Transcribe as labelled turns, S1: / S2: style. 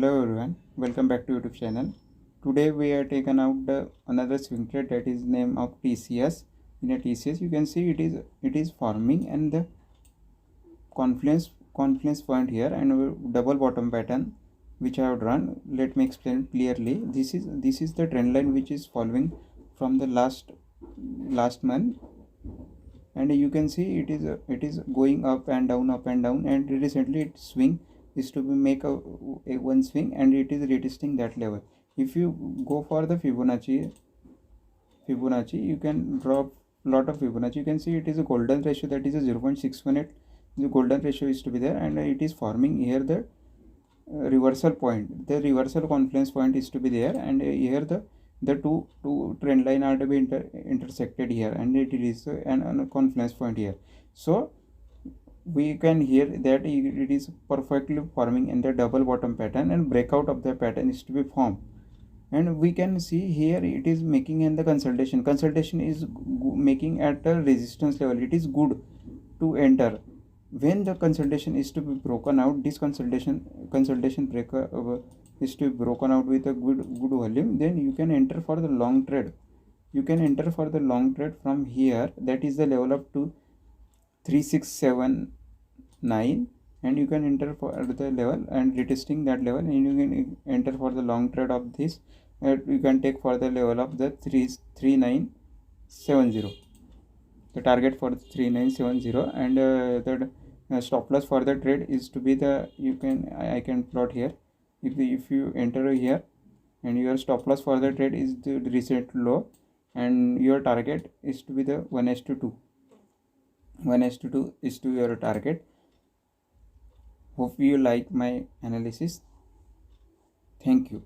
S1: Hello everyone, welcome back to YouTube channel. Today we are taken out another swing trade that is name of TCS. In a TCS you can see it is forming and the confluence point here and double bottom pattern which I have drawn. Let me explain clearly. This is the trend line which is following from the last month, and you can see it is going up and down, and recently it swing is to be make a one swing and it is retesting that level. If you go for the Fibonacci, you can drop lot of Fibonacci. You can see it is a golden ratio, that is a 0.618. The golden ratio is to be there, and it is forming here the reversal point. The reversal confluence point is to be there, and here the two trend line are to be intersected here, and it is an confluence point here. So we can hear that it is perfectly forming in the double bottom pattern, and breakout of the pattern is to be formed. And we can see here it is making in the consultation is making at a resistance level. It is good to enter when the consultation is to be broken out. This consultation breaker is to be broken out with a good volume, then you can enter for the long trade. You can enter for the long trade from here, that is the level up to 3679, and you can enter for the level and retesting that level, and you can enter for the long trade of this. You can take for the level of the 3970, the target for 3970, and the stop loss for the trade is to be the, I can plot here. If you enter here and your stop loss for the trade is the recent low, and your target is to be the 1:2. 1:2 is to your target. Hope you like my analysis. Thank you.